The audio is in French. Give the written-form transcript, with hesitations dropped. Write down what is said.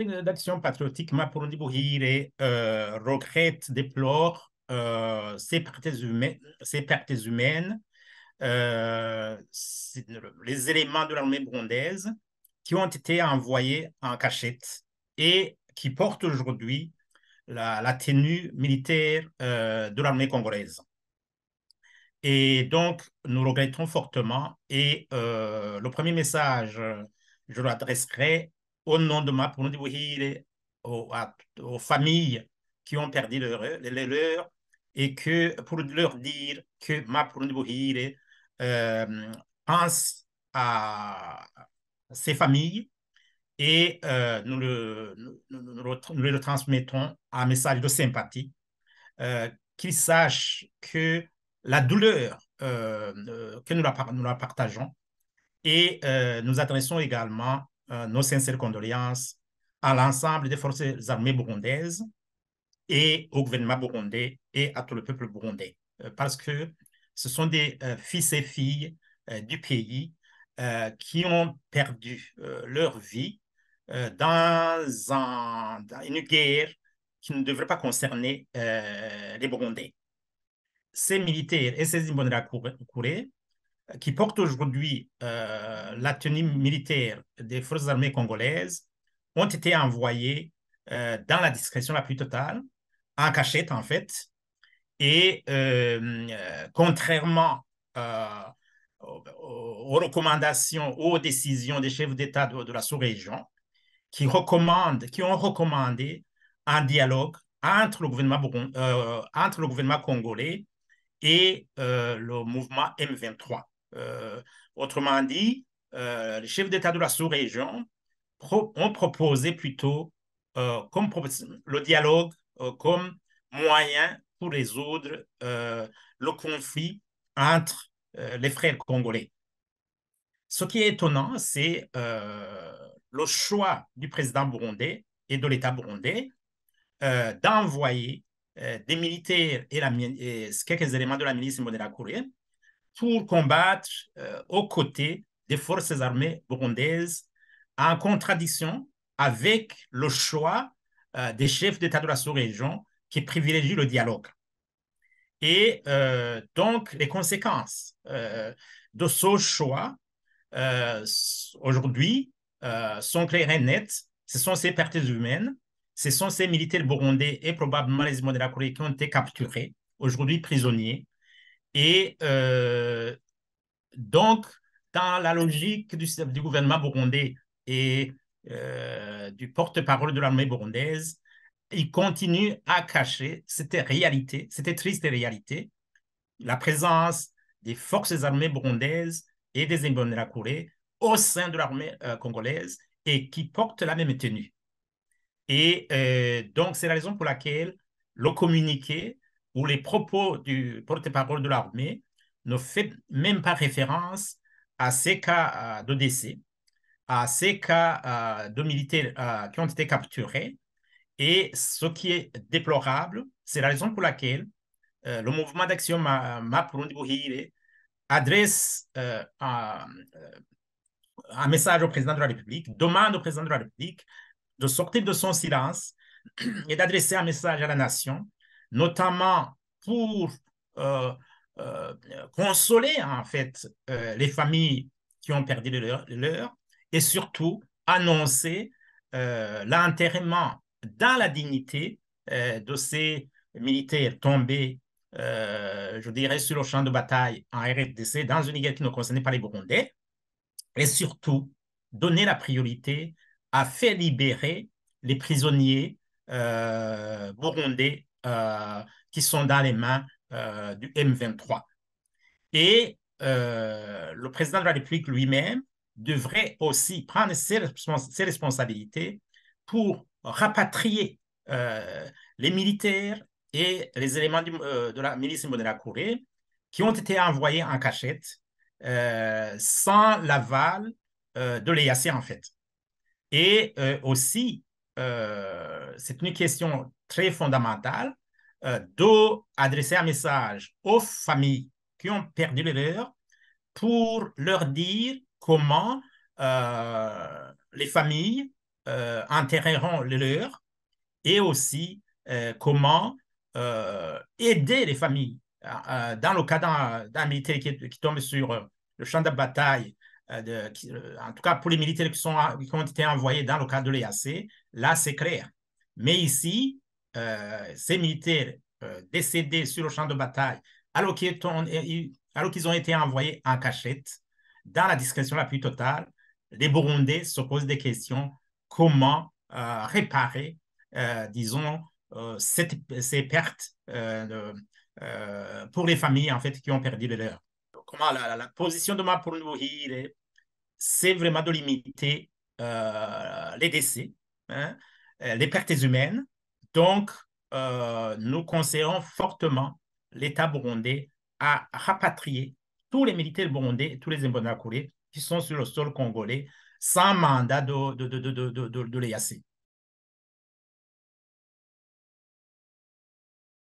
d'Action patriotique, Mapurundi Buhire regrette, déplore ces pertes humaines, les éléments de l'armée burundaise qui ont été envoyés en cachette et qui portent aujourd'hui la tenue militaire de l'armée congolaise. Et donc, nous regrettons fortement. Et le premier message, je l'adresserai au nom de Mapurundi Buhire aux familles qui ont perdu les leurs et que pour leur dire que Mapurundi Buhire pense à ces familles et nous le transmettons un message de sympathie, qu'ils sachent que la douleur que nous la partageons et nous adressons également nos sincères condoléances à l'ensemble des forces armées burundaises et au gouvernement burundais et à tout le peuple burundais. Parce que ce sont des fils et filles du pays qui ont perdu leur vie dans une guerre qui ne devrait pas concerner les Burundais. Ces militaires et ces Imbonerakure qui portent aujourd'hui la tenue militaire des forces armées congolaises ont été envoyés dans la discrétion la plus totale, en cachette en fait, et contrairement aux recommandations, aux décisions des chefs d'État de la sous-région, qui ont recommandé un dialogue entre le gouvernement congolais et le mouvement M23. Autrement dit, les chefs d'État de la sous-région ont proposé plutôt le dialogue comme moyen pour résoudre le conflit entre les frères congolais. Ce qui est étonnant, c'est le choix du président burundais et de l'État burundais d'envoyer des militaires et quelques éléments de la milice Imbonerakure pour combattre aux côtés des forces armées burundaises en contradiction avec le choix des chefs d'État de la sous-région qui privilégient le dialogue. Et donc, les conséquences de ce choix aujourd'hui sont claires et nettes. Ce sont ces pertes humaines, ce sont ces militaires burundais et probablement les Imbonerakure qui ont été capturés, aujourd'hui prisonniers. Et donc, dans la logique du gouvernement burundais et du porte-parole de l'armée burundaise, il continue à cacher cette réalité, cette triste réalité, la présence des forces armées burundaises et des Imbonerakure au sein de l'armée congolaise et qui portent la même tenue. Et donc, c'est la raison pour laquelle le communiqué ou les propos du porte-parole de l'armée ne fait même pas référence à ces cas de décès, à ces cas de militaires qui ont été capturés. Et ce qui est déplorable, c'est la raison pour laquelle le mouvement d'action Mapurundi Buhire adresse un message au président de la République, demande au président de la République de sortir de son silence et d'adresser un message à la nation, notamment pour euh, euh, consoler en fait les familles qui ont perdu les leurs et surtout annoncer l'enterrement dans la dignité de ces militaires tombés, je dirais, sur le champ de bataille en RDC dans une guerre qui ne concernait pas les Burundais et surtout donner la priorité à faire libérer les prisonniers burundais qui sont dans les mains du M23. Et le président de la République lui-même devrait aussi prendre ses responsabilités pour rapatrier les militaires et les éléments de la milice Imbonerakure qui ont été envoyés en cachette sans l'aval de l'EAC en fait. Et aussi, c'est une question très fondamentale d'adresser un message aux familles qui ont perdu le leur pour leur dire comment les familles enterreront les leurs et aussi comment aider les familles. Dans le cas d'un militaire qui tombe sur le champ de bataille, en tout cas pour les militaires qui ont été envoyés dans le cadre de l'EAC, là c'est clair. Mais ici, ces militaires décédés sur le champ de bataille, alors qu'ils ont été envoyés en cachette, dans la discrétion la plus totale, les Burundais se posent des questions comment réparer, disons, ces pertes pour les familles en fait qui ont perdu le leur. Comment la position de moi pour nourrir, c'est vraiment de limiter les décès, hein, les pertes humaines. Donc, nous conseillons fortement l'État burundais à rapatrier tous les militaires burundais, tous les Imbonerakure qui sont sur le sol congolais sans mandat de l'EAC.